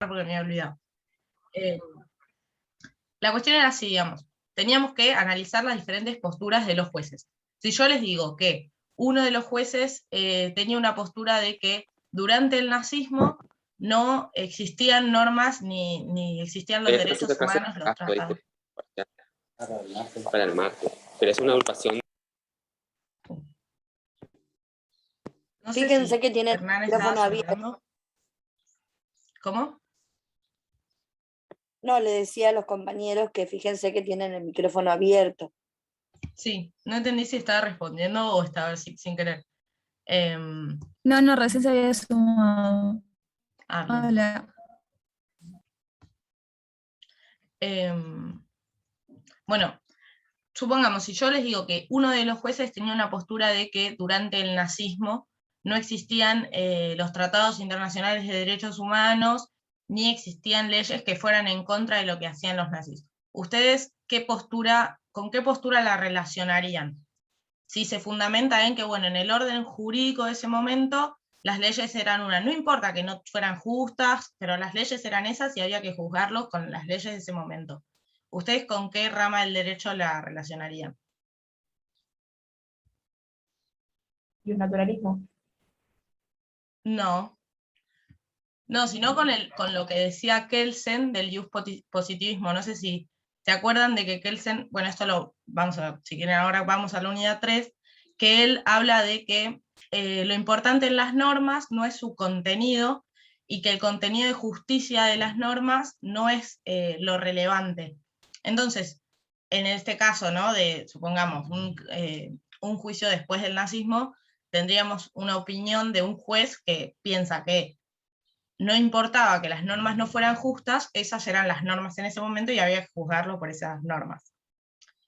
porque me había olvidado. La cuestión era así, digamos, teníamos que analizar las diferentes posturas de los jueces. Si yo les digo que uno de los jueces tenía una postura de que durante el nazismo no existían normas ni existían los derechos humanos, los tratados. Para el martes, pero es una agrupación. No Fíjense sé si que tienen el Hernán micrófono estaba abierto. saludando. ¿Cómo? No, le decía a los compañeros que fíjense que tienen el micrófono abierto. Sí, no entendí si estaba respondiendo o estaba sin querer. No, recién se había sumado. Bien. Hola. Bueno, supongamos, si yo les digo que uno de los jueces tenía una postura de que durante el nazismo no existían los tratados internacionales de derechos humanos, ni existían leyes que fueran en contra de lo que hacían los nazis. ¿Ustedes con qué postura la relacionarían? Si se fundamenta en que, bueno, en el orden jurídico de ese momento, las leyes eran una, no importa que no fueran justas, pero las leyes eran esas y había que juzgarlos con las leyes de ese momento. ¿Ustedes con qué rama del derecho la relacionarían? ¿Y un naturalismo? No, sino con lo que decía Kelsen del jus positivismo. No sé si se acuerdan de que Kelsen, bueno, esto lo vamos a ver, si quieren ahora vamos a la unidad 3, que él habla de que lo importante en las normas no es su contenido, y que el contenido de justicia de las normas no es lo relevante. Entonces, en este caso, ¿no? Supongamos, un juicio después del nazismo, tendríamos una opinión de un juez que piensa que no importaba que las normas no fueran justas, esas eran las normas en ese momento y había que juzgarlo por esas normas.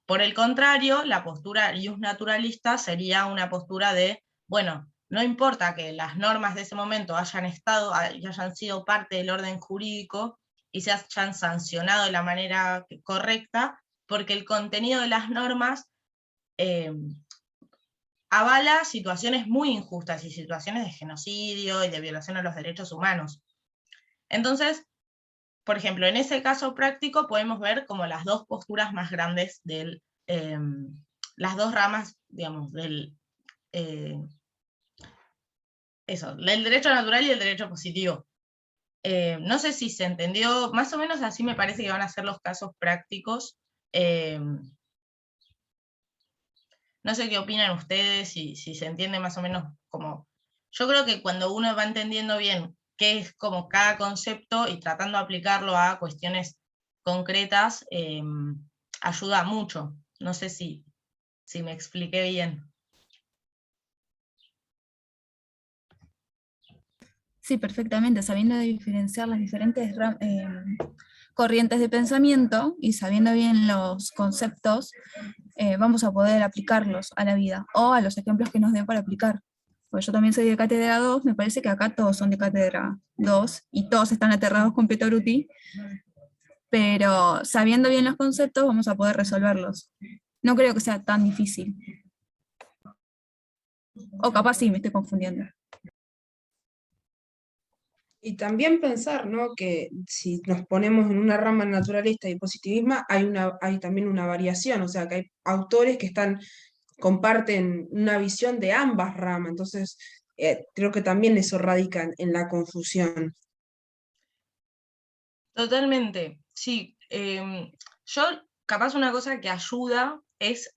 Por el contrario, la postura iusnaturalista sería una postura de, bueno, no importa que las normas de ese momento hayan sido parte del orden jurídico y se hayan sancionado de la manera correcta, porque el contenido de las normas avala situaciones muy injustas y situaciones de genocidio y de violación a los derechos humanos. Entonces, por ejemplo, en ese caso práctico podemos ver como las dos posturas más grandes las dos ramas, digamos, del derecho natural y el derecho positivo. No sé si se entendió, más o menos así me parece que van a ser los casos prácticos. No sé qué opinan ustedes, si se entiende más o menos como... Yo creo que cuando uno va entendiendo bien qué es como cada concepto y tratando de aplicarlo a cuestiones concretas, ayuda mucho. No sé si me expliqué bien. Sí, perfectamente, sabiendo diferenciar las diferentes corrientes de pensamiento y sabiendo bien los conceptos, vamos a poder aplicarlos a la vida o a los ejemplos que nos den para aplicar. Pues yo también soy de cátedra 2, me parece que acá todos son de cátedra 2 y todos están aterrados con Pietro Bruti, pero sabiendo bien los conceptos vamos a poder resolverlos. No creo que sea tan difícil. O capaz sí, me estoy confundiendo. Y también pensar, ¿no?, que si nos ponemos en una rama naturalista y positivismo, hay también una variación, o sea, que hay autores que comparten una visión de ambas ramas, entonces creo que también eso radica en la confusión. Totalmente, sí. Yo, capaz una cosa que ayuda es,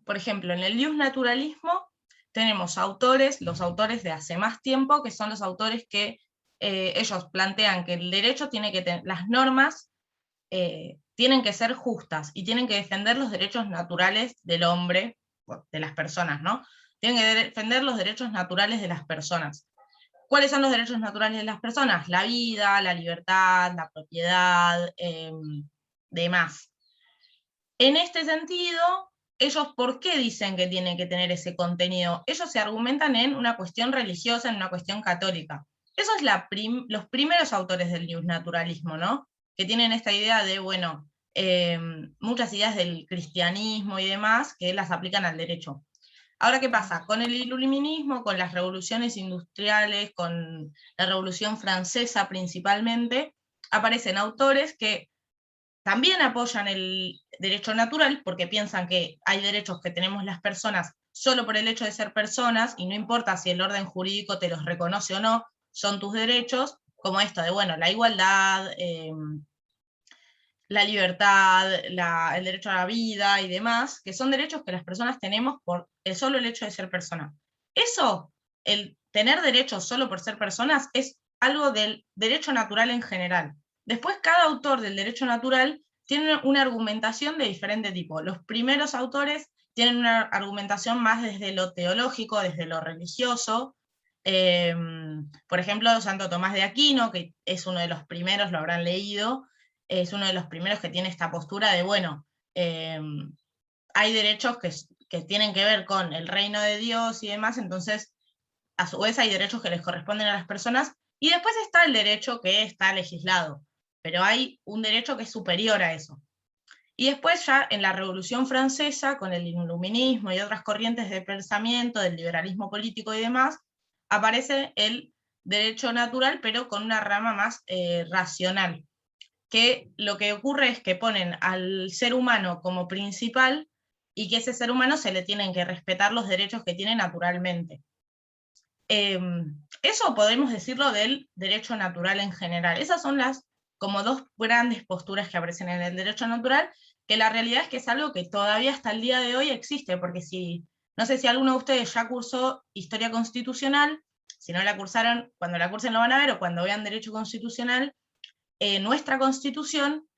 por ejemplo, en el naturalismo tenemos los autores de hace más tiempo, que son los autores que ellos plantean que el derecho tiene que tener, las normas tienen que ser justas y tienen que defender los derechos naturales del hombre, de las personas, ¿no? Tienen que defender los derechos naturales de las personas. ¿Cuáles son los derechos naturales de las personas? La vida, la libertad, la propiedad, demás. En este sentido, ellos, ¿por qué dicen que tienen que tener ese contenido? Ellos se argumentan en una cuestión religiosa, en una cuestión católica. Esos son los primeros autores del naturalismo, ¿no? Que tienen esta idea de, bueno, muchas ideas del cristianismo y demás, que las aplican al derecho. Ahora, ¿qué pasa? Con el iluminismo, con las revoluciones industriales, con la Revolución Francesa principalmente, aparecen autores que también apoyan el derecho natural, porque piensan que hay derechos que tenemos las personas solo por el hecho de ser personas, y no importa si el orden jurídico te los reconoce o no, son tus derechos, como esto de, bueno, la igualdad, la libertad, el derecho a la vida y demás, que son derechos que las personas tenemos por el solo el hecho de ser personas. Eso, el tener derechos solo por ser personas, es algo del derecho natural en general. Después, cada autor del derecho natural tiene una argumentación de diferente tipo. Los primeros autores tienen una argumentación más desde lo teológico, desde lo religioso. Por ejemplo, Santo Tomás de Aquino, que es uno de los primeros, lo habrán leído, es uno de los primeros que tiene esta postura de, bueno, hay derechos que tienen que ver con el reino de Dios y demás, entonces, a su vez hay derechos que les corresponden a las personas, y después está el derecho que está legislado, pero hay un derecho que es superior a eso. Y después ya en la Revolución Francesa, con el iluminismo y otras corrientes de pensamiento, del liberalismo político y demás, aparece el derecho natural, pero con una rama más racional, que lo que ocurre es que ponen al ser humano como principal y que ese ser humano se le tienen que respetar los derechos que tiene naturalmente. Eso podemos decirlo del derecho natural en general. Esas son las como dos grandes posturas que aparecen en el derecho natural, que la realidad es que es algo que todavía hasta el día de hoy existe, porque no sé si alguno de ustedes ya cursó historia constitucional, si no la cursaron, cuando la cursen lo van a ver, o cuando vean derecho constitucional, nuestra Constitución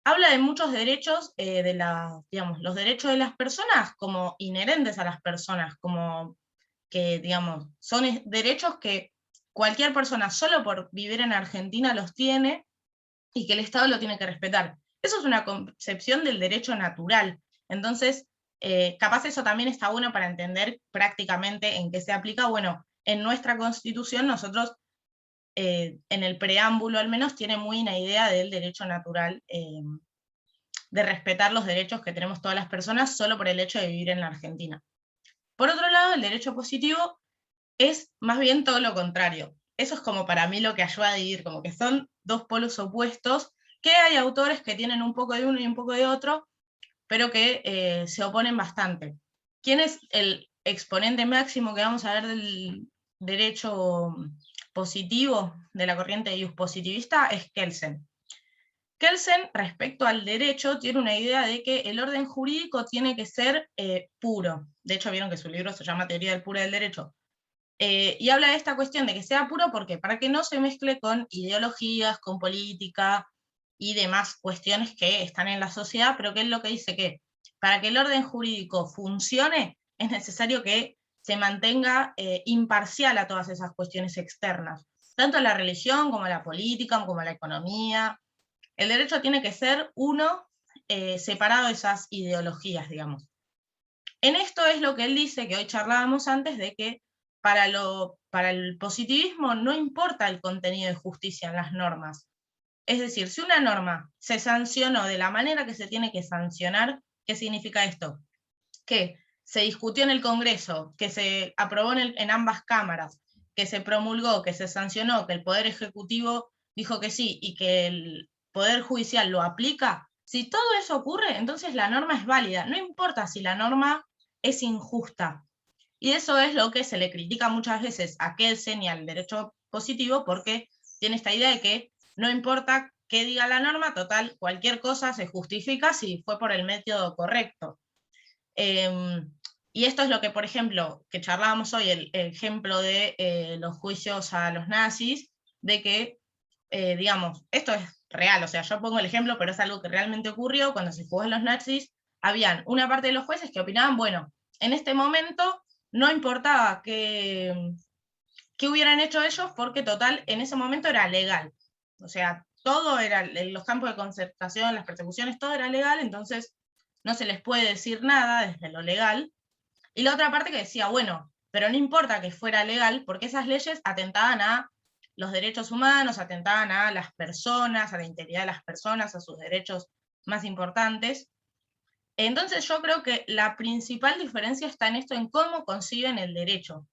habla de muchos derechos, digamos, los derechos de las personas como inherentes a las personas, como que, digamos, son derechos que cualquier persona solo por vivir en Argentina los tiene y que el Estado lo tiene que respetar. Eso es una concepción del derecho natural. Entonces, capaz eso también está bueno para entender prácticamente en qué se aplica. Bueno, en nuestra Constitución nosotros, en el preámbulo al menos, tiene muy una idea del derecho natural, de respetar los derechos que tenemos todas las personas solo por el hecho de vivir en la Argentina. Por otro lado, el derecho positivo es más bien todo lo contrario. Eso es como para mí lo que ayuda a dividir, como que son dos polos opuestos, que hay autores que tienen un poco de uno y un poco de otro, pero que se oponen bastante. ¿Quién es el exponente máximo que vamos a ver del derecho positivo, de la corriente de positivista? Es Kelsen. Kelsen, respecto al derecho, tiene una idea de que el orden jurídico tiene que ser puro. De hecho, vieron que su libro se llama Teoría del Puro del Derecho. Y habla de esta cuestión de que sea puro, ¿por qué? Para que no se mezcle con ideologías, con política y demás cuestiones que están en la sociedad, pero que es lo que dice que para que el orden jurídico funcione, es necesario que se mantenga imparcial a todas esas cuestiones externas, tanto la religión como la política, como la economía. El derecho tiene que ser uno, separado de esas ideologías, digamos. En esto es lo que él dice, que hoy charlábamos antes, de que para el positivismo no importa el contenido de justicia en las normas. Es decir, si una norma se sancionó de la manera que se tiene que sancionar, ¿qué significa esto? Que se discutió en el Congreso, que se aprobó en ambas cámaras, que se promulgó, que se sancionó, que el Poder Ejecutivo dijo que sí y que el Poder Judicial lo aplica. Si todo eso ocurre, entonces la norma es válida. No importa si la norma es injusta. Y eso es lo que se le critica muchas veces a Kelsen y al derecho positivo, porque tiene esta idea de que no importa qué diga la norma, total, cualquier cosa se justifica si fue por el método correcto. Y esto es lo que, por ejemplo, que charlábamos hoy, el ejemplo de los juicios a los nazis, de que, digamos, esto es real, o sea, yo pongo el ejemplo, pero es algo que realmente ocurrió cuando se juzgó a los nazis. Habían una parte de los jueces que opinaban, bueno, en este momento no importaba qué hubieran hecho ellos, porque total, en ese momento era legal. O sea, todo era, los campos de concertación, las persecuciones, todo era legal, entonces no se les puede decir nada desde lo legal. Y la otra parte que decía, bueno, pero no importa que fuera legal, porque esas leyes atentaban a los derechos humanos, atentaban a las personas, a la integridad de las personas, a sus derechos más importantes. Entonces yo creo que la principal diferencia está en esto, en cómo conciben el derecho.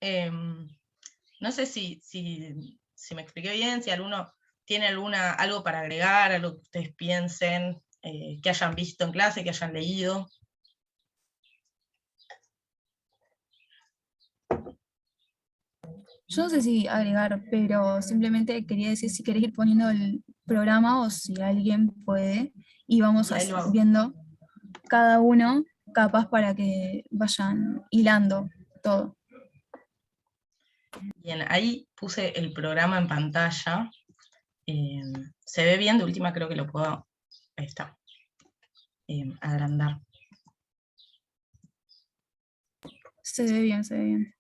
No sé si me expliqué bien, si alguno tiene algo para agregar, algo que ustedes piensen, que hayan visto en clase, que hayan leído. Yo no sé si agregar, pero simplemente quería decir si querés ir poniendo el programa o si alguien puede, y vamos Y ahí lo hago. viendo cada uno, capaz para que vayan hilando todo. Bien, ahí puse el programa en pantalla. Se ve bien, de última creo que lo puedo, ahí está, agrandar. Se ve bien, se ve bien.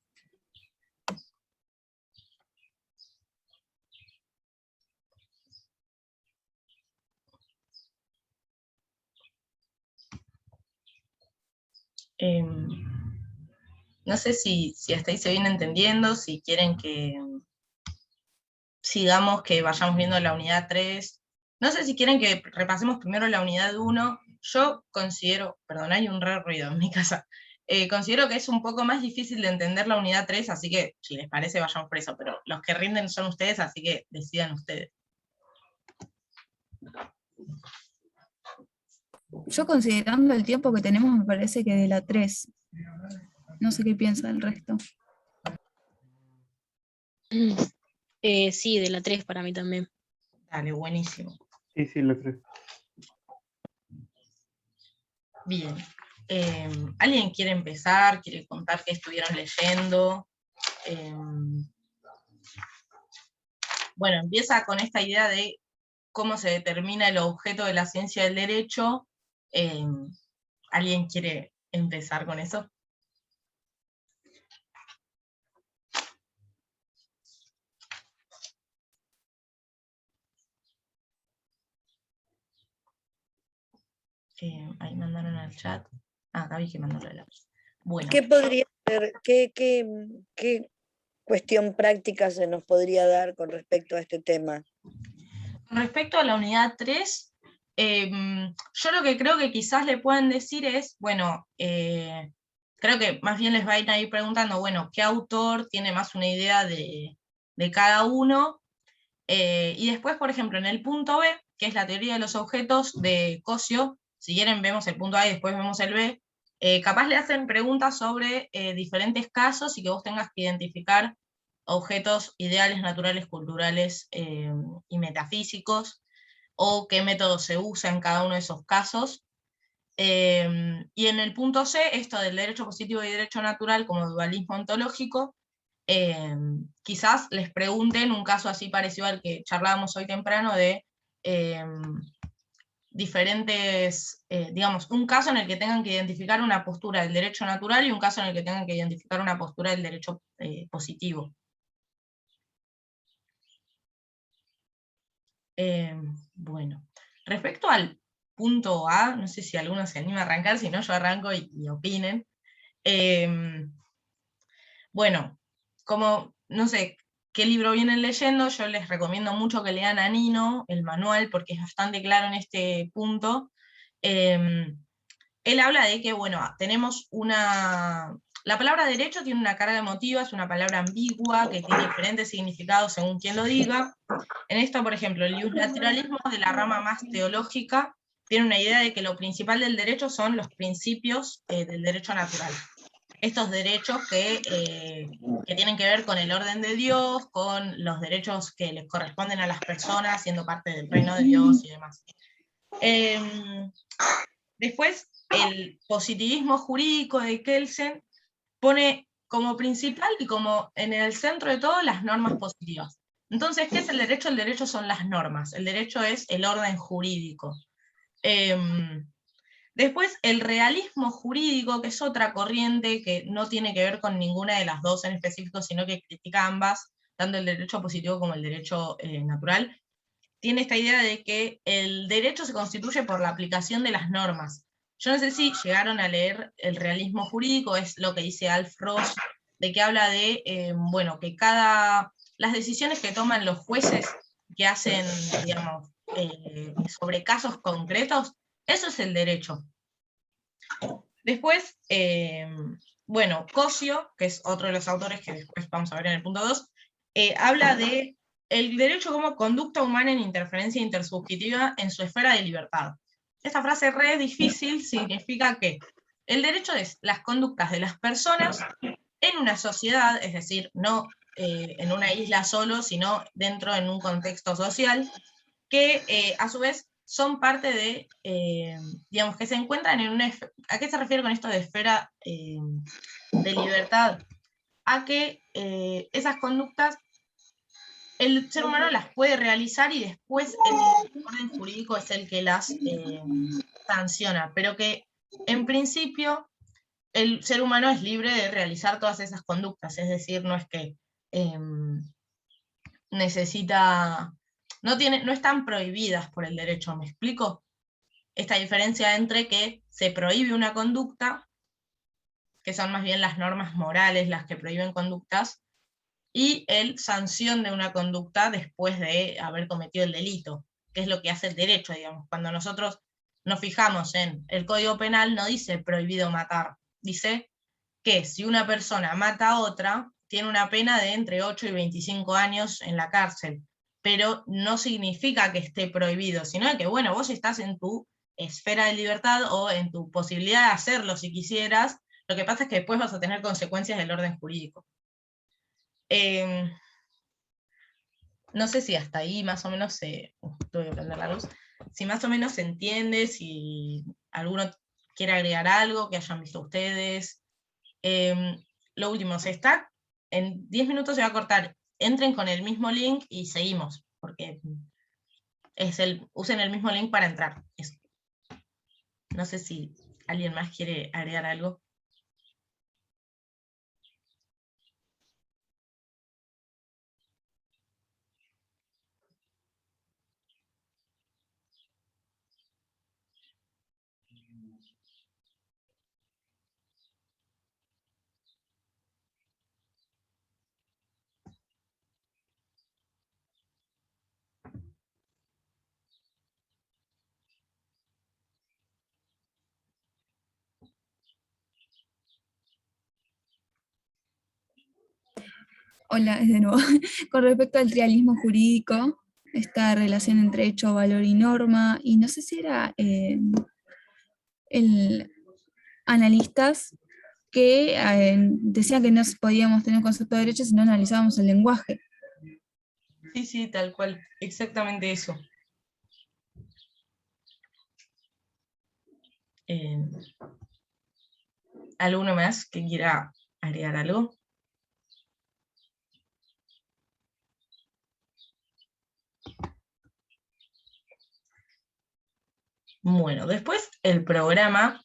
No sé si hasta ahí se viene entendiendo, si quieren que sigamos, que vayamos viendo la unidad 3. No sé si quieren que repasemos primero la unidad 1. Yo considero, perdón, hay un re ruido en mi casa. Considero que es un poco más difícil de entender la unidad 3, así que si les parece vayamos por eso, pero los que rinden son ustedes, así que decidan ustedes. Yo considerando el tiempo que tenemos, me parece que de la 3. No sé qué piensa el resto. Sí, de la 3 para mí también. Dale, buenísimo. Sí, la 3. Bien. ¿Alguien quiere empezar? ¿Quiere contar qué estuvieron leyendo? Bueno, empieza con esta idea de cómo se determina el objeto de la ciencia del derecho. ¿Alguien quiere empezar con eso? Ahí mandaron al chat. Acá vi que mandó la lápiz. Bueno. ¿Qué podría ser, qué cuestión práctica se nos podría dar con respecto a este tema? Con respecto a la unidad 3, yo lo que creo que quizás le pueden decir es, bueno, creo que más bien les va a ir ahí preguntando, bueno, ¿qué autor tiene más una idea de cada uno? Y después, por ejemplo, en el punto B, que es la teoría de los objetos de Cosio, si quieren vemos el punto A y después vemos el B, capaz le hacen preguntas sobre diferentes casos y que vos tengas que identificar objetos ideales, naturales, culturales y metafísicos, o qué método se usa en cada uno de esos casos. Y en el punto C, esto del derecho positivo y derecho natural como dualismo ontológico, quizás les pregunten un caso así parecido al que charlábamos hoy temprano de diferentes, digamos, un caso en el que tengan que identificar una postura del derecho natural y un caso en el que tengan que identificar una postura del derecho positivo. Bueno, respecto al punto A, no sé si alguno se anima a arrancar, si no yo arranco y opinen. Bueno, como, no sé qué libro vienen leyendo, yo les recomiendo mucho que lean a Nino, el manual, porque es bastante claro en este punto. Él habla de que, bueno, tenemos la palabra derecho tiene una carga emotiva, es una palabra ambigua, que tiene diferentes significados según quien lo diga. En esto, por ejemplo, el iusnaturalismo de la rama más teológica tiene una idea de que lo principal del derecho son los principios del derecho natural. Estos derechos que tienen que ver con el orden de Dios, con los derechos que les corresponden a las personas siendo parte del reino de Dios y demás. Después, el positivismo jurídico de Kelsen pone como principal y como en el centro de todo las normas positivas. Entonces, ¿qué es el derecho? El derecho son las normas, el derecho es el orden jurídico. Después, el realismo jurídico, que es otra corriente que no tiene que ver con ninguna de las dos en específico, sino que critica ambas, tanto el derecho positivo como el derecho natural, tiene esta idea de que el derecho se constituye por la aplicación de las normas. Yo no sé si llegaron a leer el realismo jurídico, es lo que dice Alf Ross, de que habla de, bueno, que las decisiones que toman los jueces que hacen, digamos, sobre casos concretos, eso es el derecho. Después, bueno, Cosio, que es otro de los autores que después vamos a ver en el punto 2, habla de el derecho como conducta humana en interferencia intersubjetiva en su esfera de libertad. Esta frase re difícil significa que el derecho es las conductas de las personas en una sociedad, es decir, no en una isla solo, sino dentro en un contexto social, que a su vez son parte de, digamos, que se encuentran en una... ¿A qué se refiere con esto de esfera de libertad? A que esas conductas el ser humano las puede realizar y después el orden jurídico es el que las sanciona, pero que en principio el ser humano es libre de realizar todas esas conductas, es decir, no es que necesita, no están prohibidas por el derecho, ¿me explico? Esta diferencia entre que se prohíbe una conducta, que son más bien las normas morales las que prohíben conductas, y el sanción de una conducta después de haber cometido el delito, que es lo que hace el derecho, digamos. Cuando nosotros nos fijamos en el Código Penal, no dice prohibido matar, dice que si una persona mata a otra, tiene una pena de entre 8 y 25 años en la cárcel, pero no significa que esté prohibido, sino que, bueno, vos estás en tu esfera de libertad o en tu posibilidad de hacerlo si quisieras, lo que pasa es que después vas a tener consecuencias del orden jurídico. No sé si hasta ahí más o menos tuve que prender la luz, si más o menos se entiende, si alguno quiere agregar algo que hayan visto ustedes. Lo último, en 10 minutos se va a cortar, entren con el mismo link y seguimos, porque usen el mismo link para entrar. Eso. No sé si alguien más quiere agregar algo. Hola, de nuevo. Con respecto al trialismo jurídico, esta relación entre hecho, valor y norma, y no sé si era el analistas que decían que no podíamos tener concepto de derecho si no analizábamos el lenguaje. Sí, sí, tal cual, exactamente eso. ¿Alguno más que quiera agregar algo? Bueno, después el programa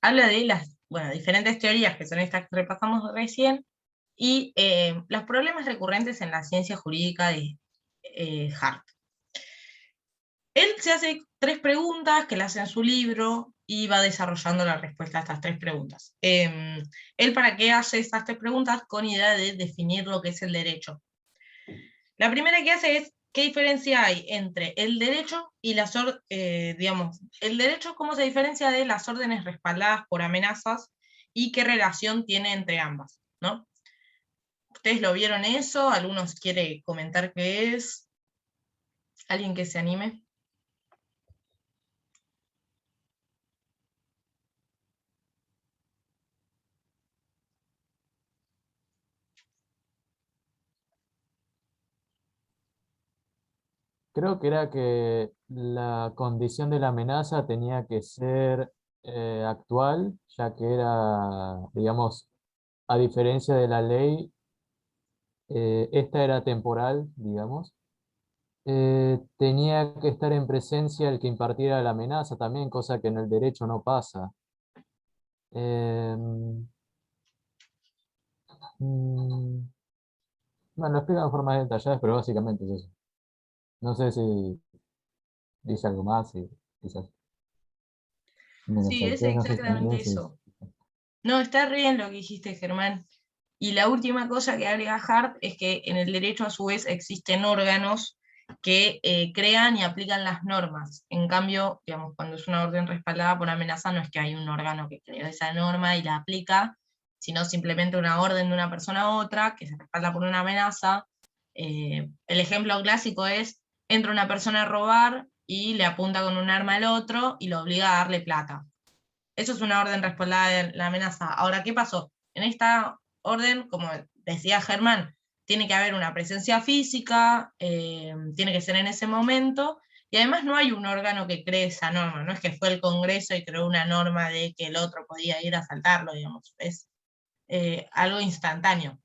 habla de las diferentes teorías que son estas que repasamos recién y los problemas recurrentes en la ciencia jurídica de Hart. Él se hace 3 preguntas que le hace en su libro y va desarrollando la respuesta a estas 3 preguntas. Él para qué hace estas 3 preguntas con idea de definir lo que es el derecho. La primera que hace es ¿qué diferencia hay entre el derecho y las digamos, el derecho cómo se diferencia de las órdenes respaldadas por amenazas y qué relación tiene entre ambas, ¿no? ¿Ustedes lo vieron eso? ¿Algunos quiere comentar qué es? ¿Alguien que se anime? Creo que era que la condición de la amenaza tenía que ser actual, ya que era, digamos, a diferencia de la ley, esta era temporal, digamos. Tenía que estar en presencia el que impartiera la amenaza también, cosa que en el derecho no pasa. Em, mm, bueno, lo explican de formas detalladas, pero básicamente es eso. No sé si dice algo más, y quizás me lo Sí, es salté, no sé si exactamente también eso. No, está re bien lo que dijiste, Germán. Y la última cosa que agrega Hart es que en el derecho a su vez existen órganos que crean y aplican las normas. En cambio, digamos, cuando es una orden respaldada por amenaza, no es que hay un órgano que creó esa norma y la aplica, sino simplemente una orden de una persona a otra que se respalda por una amenaza. El ejemplo clásico es, entra una persona a robar y le apunta con un arma al otro y lo obliga a darle plata. Eso es una orden respaldada de la amenaza. Ahora, ¿qué pasó? En esta orden, como decía Germán, tiene que haber una presencia física, tiene que ser en ese momento, y además no hay un órgano que cree esa norma, no es que fue el Congreso y creó una norma de que el otro podía ir a asaltarlo, digamos, es algo instantáneo.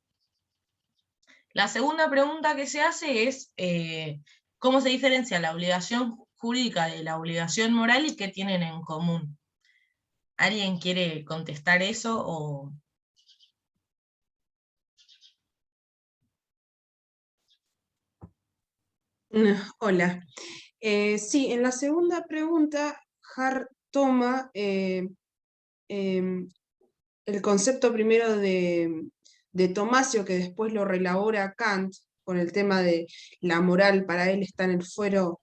La segunda pregunta que se hace es, ¿cómo se diferencia la obligación jurídica de la obligación moral y qué tienen en común? ¿Alguien quiere contestar eso o...? Hola. Sí, en la segunda pregunta, Hart toma el concepto primero de Tomasio, que después lo relabora Kant, con el tema de la moral para él está en el fuero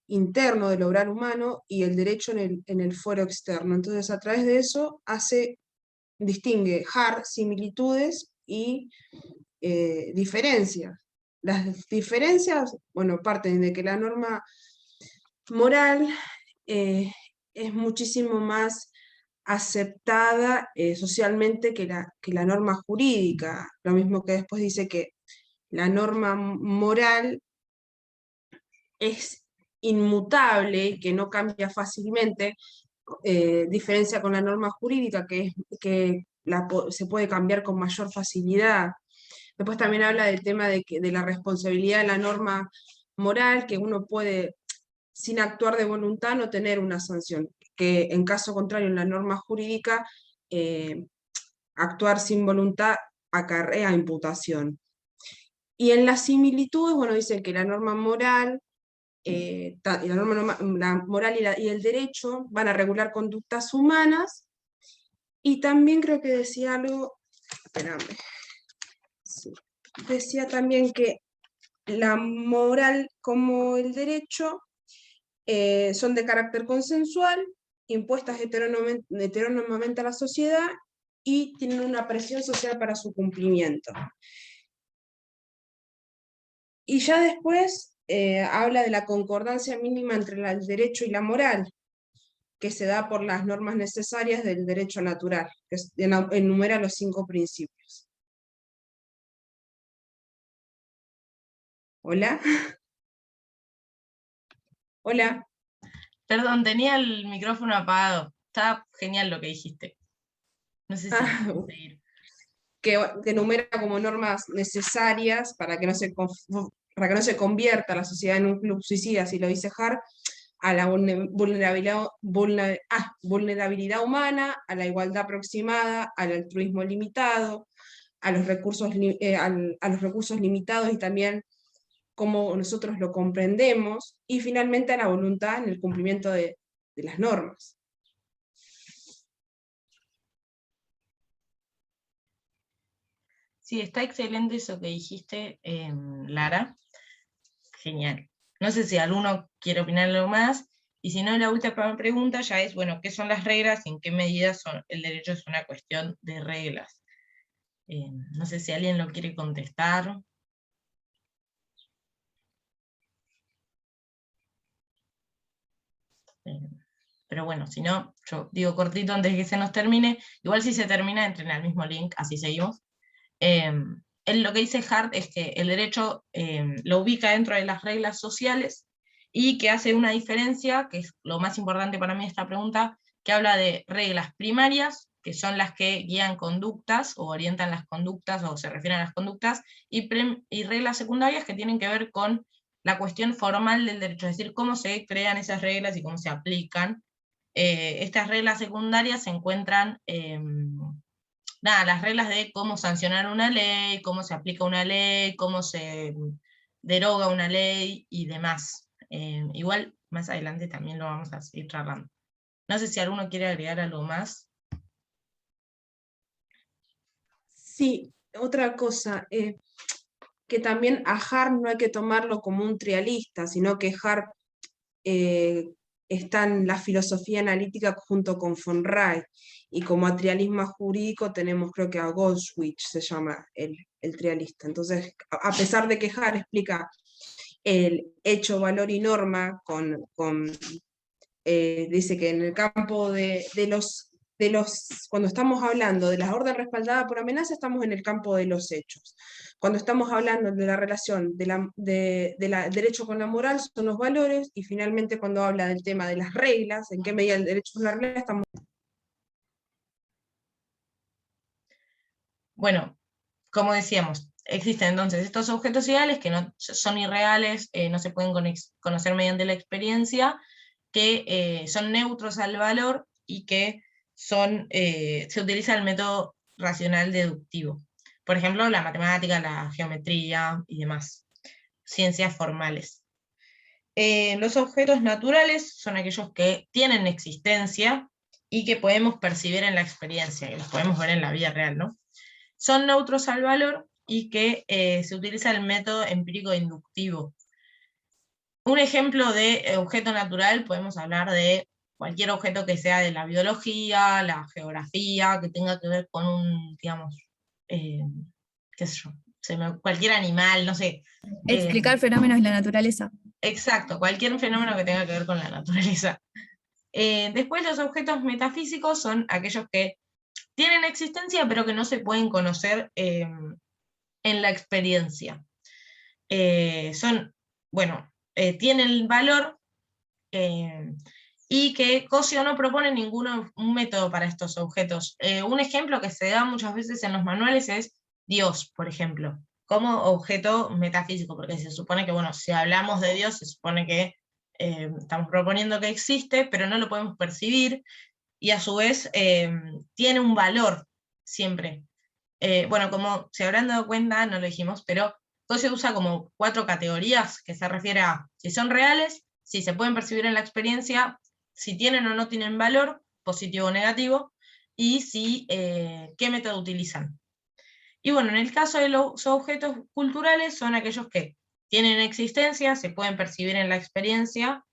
interno del obrar humano y el derecho en el fuero externo. Entonces, a través de eso distingue Hart similitudes y diferencias. Las diferencias, bueno, parten de que la norma moral es muchísimo más aceptada socialmente que la norma jurídica. Lo mismo que después dice que la norma moral es inmutable y que no cambia fácilmente, diferencia con la norma jurídica que se puede cambiar con mayor facilidad. Después también habla del tema de la responsabilidad de la norma moral, que uno puede, sin actuar de voluntad, no tener una sanción, que en caso contrario en la norma jurídica, actuar sin voluntad acarrea imputación. Y en las similitudes, bueno, dicen que la norma moral, la moral y el derecho van a regular conductas humanas, y también creo que decía algo, espérame, sí, decía también que la moral como el derecho son de carácter consensual, impuestas heterónomamente a la sociedad y tienen una presión social para su cumplimiento. Y ya después habla de la concordancia mínima entre el derecho y la moral, que se da por las normas necesarias del derecho natural, que enumera los 5 principios. ¿Hola? Hola. Perdón, tenía el micrófono apagado. Está genial lo que dijiste. No sé si puedo seguir. Que enumera como normas necesarias para que no se convierta la sociedad en un club suicida, si lo dice Hart, a la vulnerabilidad humana, a la igualdad aproximada, al altruismo limitado, a los recursos limitados y también cómo nosotros lo comprendemos, y finalmente a la voluntad en el cumplimiento de las normas. Sí, está excelente eso que dijiste, Lara. Genial. No sé si alguno quiere opinar algo más, y si no, la última pregunta ya es, bueno, ¿qué son las reglas y en qué medida el derecho es una cuestión de reglas? No sé si alguien lo quiere contestar. Pero bueno, si no, yo digo cortito antes de que se nos termine. Igual si se termina, entren al mismo link, así seguimos. Lo que dice Hart es que el derecho lo ubica dentro de las reglas sociales y que hace una diferencia, que es lo más importante para mí de esta pregunta, que habla de reglas primarias, que son las que guían conductas o orientan las conductas o se refieren a las conductas, y reglas secundarias que tienen que ver con la cuestión formal del derecho, es decir, cómo se crean esas reglas y cómo se aplican. Estas reglas secundarias se encuentran las reglas de cómo sancionar una ley, cómo se aplica una ley, cómo se deroga una ley y demás. Igual más adelante también lo vamos a seguir charlando. No sé si alguno quiere agregar algo más. Sí, otra cosa. que también a Hart no hay que tomarlo como un trialista, sino que Hart está en la filosofía analítica junto con von Wright, y como trialismo jurídico tenemos, creo que a Goldschwich se llama el trialista. Entonces, a pesar de que Hart explica el hecho, valor y norma dice que en el campo de los, cuando estamos hablando de la orden respaldada por amenaza, estamos en el campo de los hechos. Cuando estamos hablando de la relación del derecho con la moral, son los valores, y finalmente cuando habla del tema de las reglas, en qué medida el derecho es una regla, estamos... Bueno, como decíamos, existen entonces estos objetos ideales que no son irreales, no se pueden conocer mediante la experiencia, que son neutros al valor y que se utiliza el método racional deductivo. Por ejemplo, la matemática, la geometría y demás, ciencias formales. Los objetos naturales son aquellos que tienen existencia y que podemos percibir en la experiencia, que los podemos ver en la vida real, ¿no? Son neutros al valor y que se utiliza el método empírico inductivo. Un ejemplo de objeto natural, podemos hablar de cualquier objeto que sea de la biología, la geografía, que tenga que ver con un, digamos, qué sé yo, cualquier animal, no sé. Explicar fenómenos de la naturaleza. Exacto, cualquier fenómeno que tenga que ver con la naturaleza. Después los objetos metafísicos son aquellos que tienen existencia, pero que no se pueden conocer en la experiencia. Tienen valor, y que Cosio no propone un método para estos objetos. Un ejemplo que se da muchas veces en los manuales es Dios, por ejemplo, como objeto metafísico, porque se supone que, bueno, si hablamos de Dios, se supone que estamos proponiendo que existe, pero no lo podemos percibir, y a su vez tiene un valor siempre. Como se habrán dado cuenta, no lo dijimos, pero Cosio usa como 4 categorías que se refiere a si son reales, si se pueden percibir en la experiencia, si tienen o no tienen valor, positivo o negativo, y si qué método utilizan. Y bueno, en el caso de los objetos culturales, son aquellos que tienen existencia, se pueden percibir en la experiencia,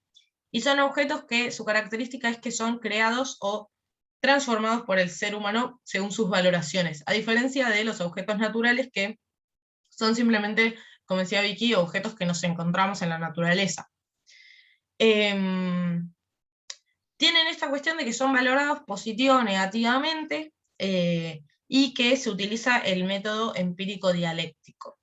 y son objetos que su característica es que son creados o transformados por el ser humano según sus valoraciones, a diferencia de los objetos naturales, que son simplemente, como decía Vicky, objetos que nos encontramos en la naturaleza. Tienen esta cuestión de que son valorados positivo o negativamente, y que se utiliza el método empírico dialéctico.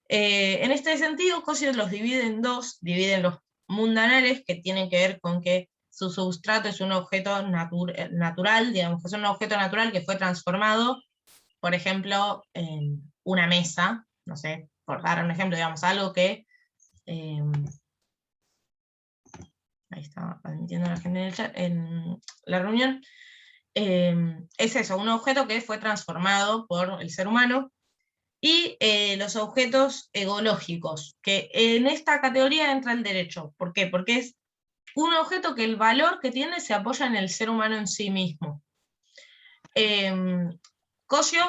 En este sentido, Cosio los divide en dos: divide en los mundanales, que tienen que ver con que su substrato es un objeto natural, digamos, que es un objeto natural que fue transformado, por ejemplo, en una mesa, no sé, por dar un ejemplo, digamos, algo que... ahí está admitiendo la gente en el chat, en la reunión. Es eso, un objeto que fue transformado por el ser humano. Y los objetos egológicos, que en esta categoría entra el derecho. ¿Por qué? Porque es un objeto que el valor que tiene se apoya en el ser humano en sí mismo. Cosio,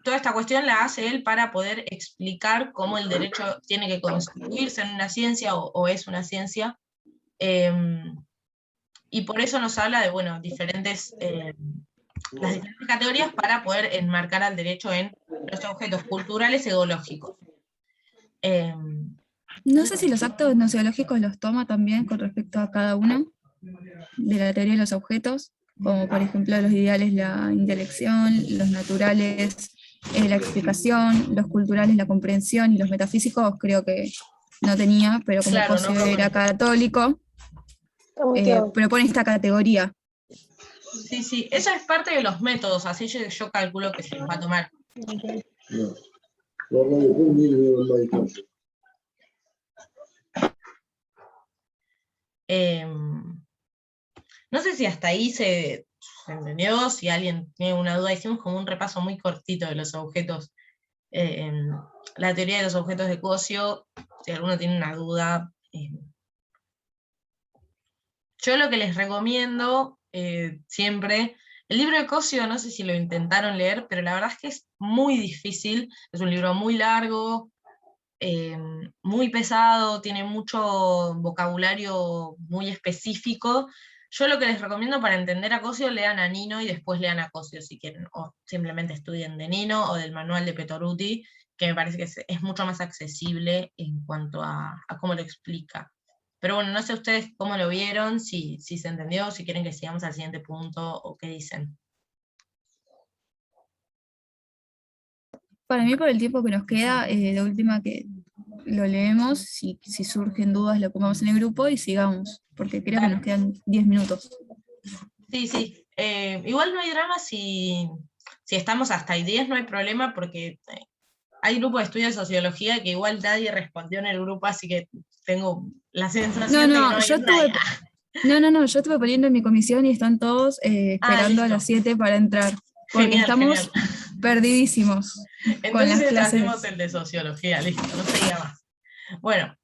toda esta cuestión la hace él para poder explicar cómo el derecho tiene que constituirse en una ciencia o es una ciencia, y por eso nos habla de, bueno, las diferentes categorías para poder enmarcar al derecho en los objetos culturales egológicos. No sé si los actos gnoseológicos los toma también con respecto a cada uno de la teoría de los objetos, como por ejemplo los ideales, la intelección, los naturales, la explicación, los culturales, la comprensión, y los metafísicos creo que no tenía, pero como Claro, Cosio no era católico, propone esta categoría. Sí, sí, eso es parte de los métodos, así yo calculo que se va a tomar. No sé si hasta ahí se entendió, si alguien tiene una duda. Hicimos como un repaso muy cortito de los objetos, la teoría de los objetos de Cosio. Si alguno tiene una duda, yo lo que les recomiendo siempre, el libro de Cosio, no sé si lo intentaron leer, pero la verdad es que es muy difícil, es un libro muy largo, muy pesado, tiene mucho vocabulario muy específico. Yo lo que les recomiendo para entender a Cosio, lean a Nino y después lean a Cosio si quieren, o simplemente estudien de Nino o del manual de Petoruti, que me parece que es mucho más accesible en cuanto a cómo lo explica. Pero bueno, no sé ustedes cómo lo vieron, si se entendió, si quieren que sigamos al siguiente punto o qué dicen. Para mí, por el tiempo que nos queda, de última que lo leemos, si surgen dudas lo ponemos en el grupo y sigamos, porque creo que nos quedan 10 minutos. Sí, sí. Igual no hay drama si estamos hasta ahí 10, no hay problema, porque hay grupo de estudio de sociología que igual nadie respondió en el grupo, así que tengo la sensación de que no hay yo estuve poniendo en mi comisión y están todos esperando a listo. las 7 para entrar, porque Genial, estamos genial. perdidísimos con las Entonces clases. hacemos el de sociología, listo, no se diga más. Bueno,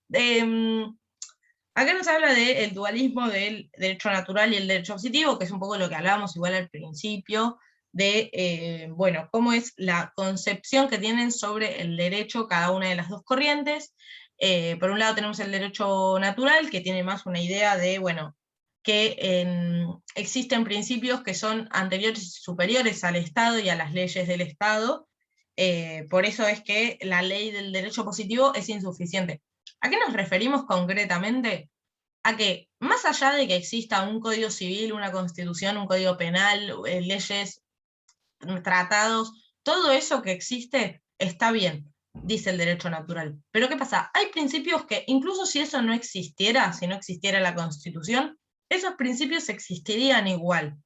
acá nos habla del dualismo del derecho natural y el derecho positivo, que es un poco lo que hablábamos igual al principio, de, bueno, cómo es la concepción que tienen sobre el derecho cada una de las dos corrientes. Por un lado tenemos el derecho natural, que tiene más una idea de, bueno, que existen principios que son anteriores y superiores al Estado y a las leyes del Estado. Por eso es que la ley del derecho positivo es insuficiente. ¿A qué nos referimos concretamente? A que, más allá de que exista un código civil, una constitución, un código penal, leyes, tratados, todo eso que existe está bien, dice el derecho natural. Pero ¿qué pasa? Hay principios que, incluso si eso no existiera, si no existiera la constitución, esos principios existirían igual.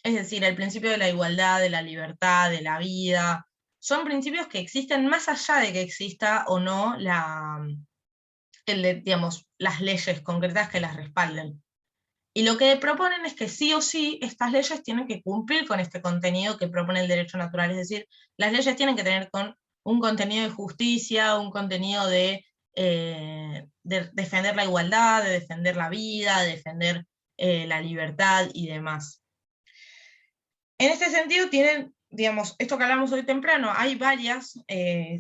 Es decir, el principio de la igualdad, de la libertad, de la vida, son principios que existen más allá de que exista o no digamos, las leyes concretas que las respalden. Y lo que proponen es que sí o sí estas leyes tienen que cumplir con este contenido que propone el derecho natural, es decir, las leyes tienen que tener un contenido de justicia, un contenido de defender la igualdad, de defender la vida, de defender la libertad y demás. En este sentido tienen, digamos, esto que hablamos hoy temprano, hay varias,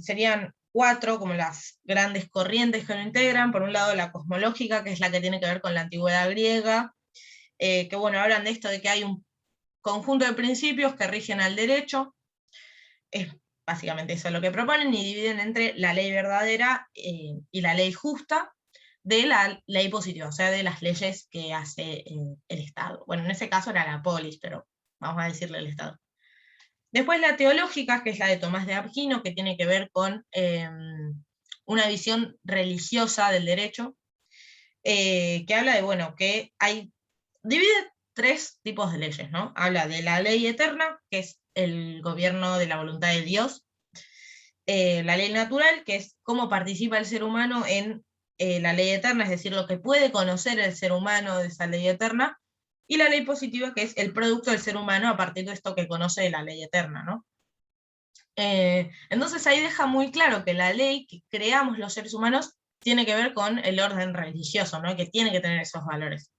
serían 4 como las grandes corrientes que lo integran. Por un lado la cosmológica, que es la que tiene que ver con la antigüedad griega, que bueno, hablan de esto de que hay un conjunto de principios que rigen al derecho, es básicamente eso lo que proponen, y dividen entre la ley verdadera y la ley justa de la ley positiva, o sea, de las leyes que hace el Estado. Bueno, en ese caso era la polis, pero vamos a decirle el Estado. Después la teológica, que es la de Tomás de Aquino, que tiene que ver con una visión religiosa del derecho, que habla de, bueno, que divide 3 tipos de leyes, ¿no? Habla de la ley eterna, que es el gobierno de la voluntad de Dios, la ley natural, que es cómo participa el ser humano en la ley eterna, es decir, lo que puede conocer el ser humano de esa ley eterna, y la ley positiva, que es el producto del ser humano a partir de esto que conoce de la ley eterna, ¿no? Entonces ahí deja muy claro que la ley que creamos los seres humanos tiene que ver con el orden religioso, ¿no? Que tiene que tener esos valores.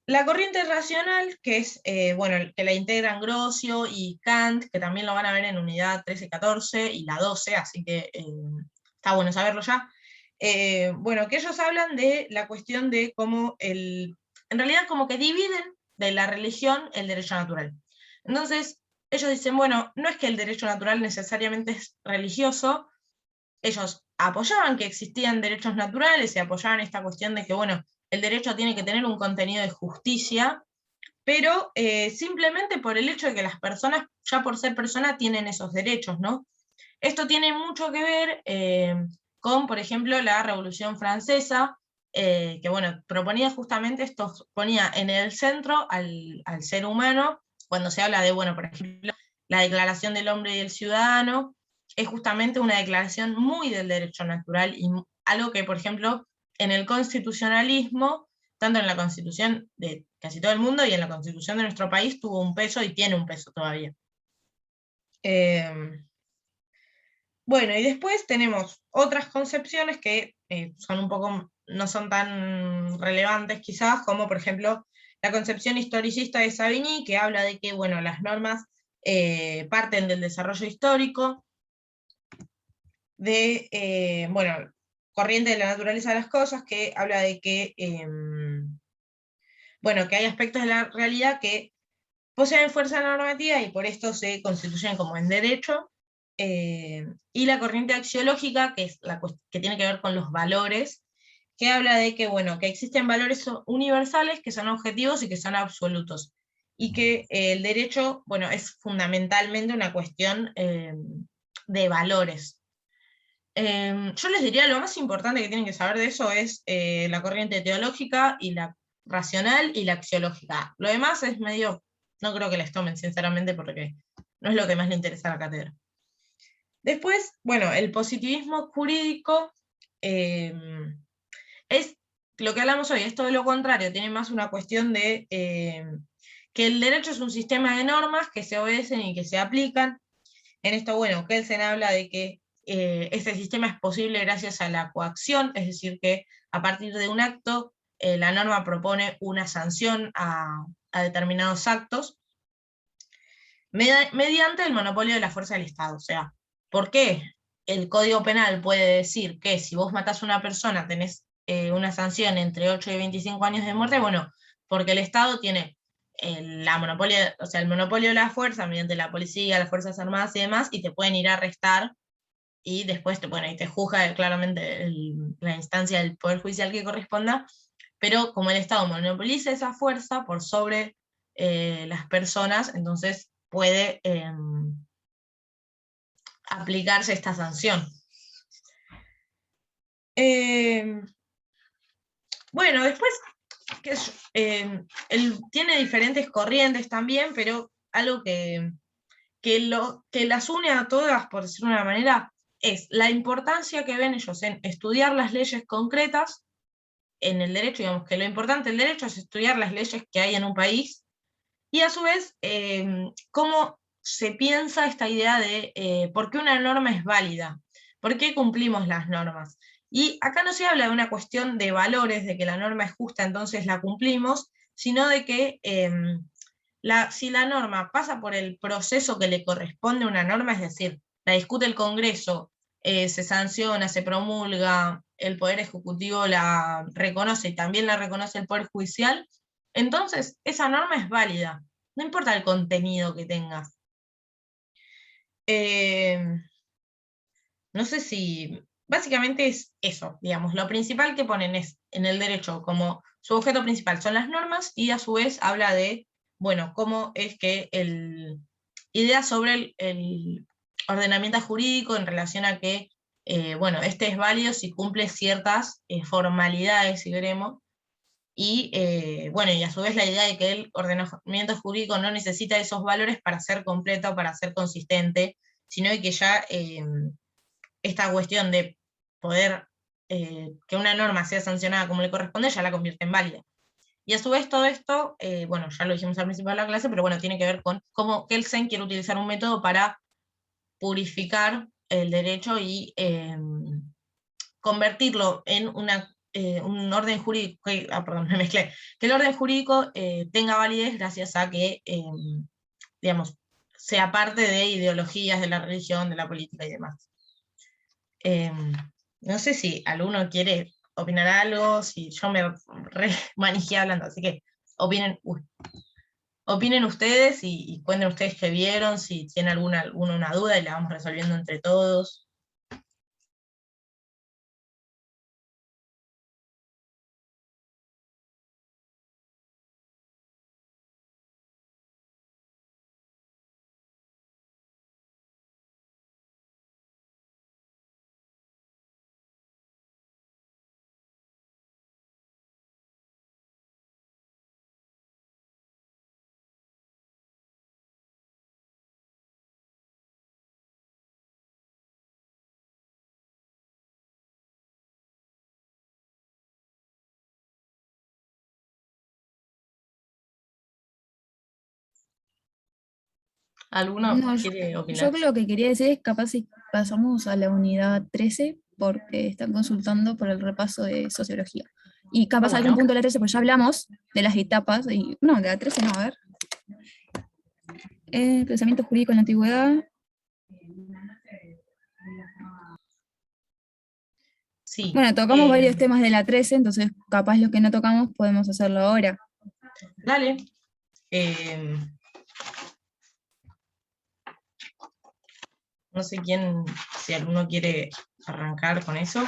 La corriente racional, que es, bueno, que la integran Grocio y Kant, que también lo van a ver en unidad 13 y 14 y la 12, así que está bueno saberlo ya. Bueno, que ellos hablan de la cuestión de cómo en realidad como que dividen de la religión el derecho natural. Entonces, ellos dicen, bueno, no es que el derecho natural necesariamente es religioso, ellos apoyaban que existían derechos naturales y apoyaban esta cuestión de que, bueno, el derecho tiene que tener un contenido de justicia, pero simplemente por el hecho de que las personas, ya por ser personas, tienen esos derechos, ¿no? Esto tiene mucho que ver con, por ejemplo, la Revolución Francesa, que, bueno, proponía justamente esto, ponía en el centro al ser humano, cuando se habla de, bueno, por ejemplo, la Declaración del Hombre y del Ciudadano, es justamente una declaración muy del derecho natural, y algo que, por ejemplo, en el constitucionalismo, tanto en la constitución de casi todo el mundo y en la constitución de nuestro país, tuvo un peso y tiene un peso todavía. Bueno, y después tenemos otras concepciones que son un poco, no son tan relevantes quizás, como por ejemplo la concepción historicista de Savigny, que habla de que, bueno, las normas parten del desarrollo histórico, de, bueno, corriente de la naturaleza de las cosas, que habla de que, bueno, que hay aspectos de la realidad que poseen fuerza normativa y por esto se constituyen como en derecho, y la corriente axiológica, que es que tiene que ver con los valores, que habla de que, bueno, que existen valores universales que son objetivos y que son absolutos, y que el derecho, bueno, es fundamentalmente una cuestión de valores. Yo les diría, lo más importante que tienen que saber de eso es la corriente teológica y la racional y la axiológica. Lo demás es medio, no creo que les tomen sinceramente porque no es lo que más le interesa a la cátedra. Después, bueno, el positivismo jurídico es lo que hablamos hoy, es todo lo contrario, tiene más una cuestión de que el derecho es un sistema de normas que se obedecen y que se aplican. En esto, bueno, Kelsen habla de que este sistema es posible gracias a la coacción, es decir, que a partir de un acto, la norma propone una sanción a determinados actos, mediante el monopolio de la fuerza del Estado. O sea, ¿por qué el Código Penal puede decir que si vos matás a una persona tenés una sanción entre 8 y 25 años de muerte? Bueno, porque el Estado tiene el monopolio de la fuerza mediante la policía, las Fuerzas Armadas y demás, y te pueden ir a arrestar, y después te juzga claramente la instancia del Poder Judicial que corresponda, pero como el Estado monopoliza esa fuerza por sobre las personas, entonces puede aplicarse esta sanción. Bueno, después, él tiene diferentes corrientes también, pero algo que las une a todas, por decirlo de una manera, es la importancia que ven ellos en estudiar las leyes concretas en el derecho. Digamos que lo importante del derecho es estudiar las leyes que hay en un país, y a su vez, cómo se piensa esta idea de por qué una norma es válida, por qué cumplimos las normas. Y acá no se habla de una cuestión de valores, de que la norma es justa, entonces la cumplimos, sino de que si la norma pasa por el proceso que le corresponde a una norma, es decir, la discute el Congreso, se sanciona, se promulga, el Poder Ejecutivo la reconoce y también la reconoce el Poder Judicial, entonces esa norma es válida, no importa el contenido que tenga. No sé si, básicamente es eso, digamos, lo principal que ponen es en el derecho como su objeto principal son las normas, y a su vez habla de, bueno, cómo es que ideas sobre el ordenamiento jurídico en relación a que, bueno, este es válido si cumple ciertas formalidades, si queremos, y bueno, y a su vez la idea de que el ordenamiento jurídico no necesita esos valores para ser completo, para ser consistente, sino que ya esta cuestión de poder que una norma sea sancionada como le corresponde, ya la convierte en válida. Y a su vez todo esto, bueno, ya lo dijimos al principio de la clase, pero bueno, tiene que ver con cómo Kelsen quiere utilizar un método para purificar el derecho y convertirlo en un orden jurídico, perdón, me mezclé, que el orden jurídico tenga validez gracias a que, digamos, sea parte de ideologías de la religión, de la política y demás. No sé si alguno quiere opinar algo, si yo me manejé hablando, así que opinen ustedes y cuenten ustedes qué vieron, si tienen alguna duda y la vamos resolviendo entre todos. ¿Alguno No, quiere yo opinar? lo que quería decir es capaz si pasamos a la unidad 13 porque están consultando por el repaso de sociología. Y capaz algún Bueno, punto de la 13, pues ya hablamos de las etapas, y no, de la 13 no, a ver. Pensamiento jurídico en la antigüedad. Sí. Bueno, tocamos varios eh, temas de la 13, entonces capaz los que no tocamos podemos hacerlo ahora. Dale. No sé si alguno quiere arrancar con eso.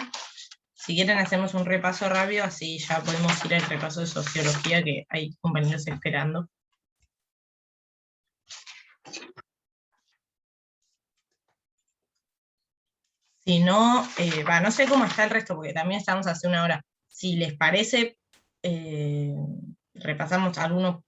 Si quieren hacemos un repaso rápido, así ya podemos ir al repaso de sociología, que hay compañeros esperando. Si no, no sé cómo está el resto, porque también estamos hace una hora. Si les parece, repasamos algunos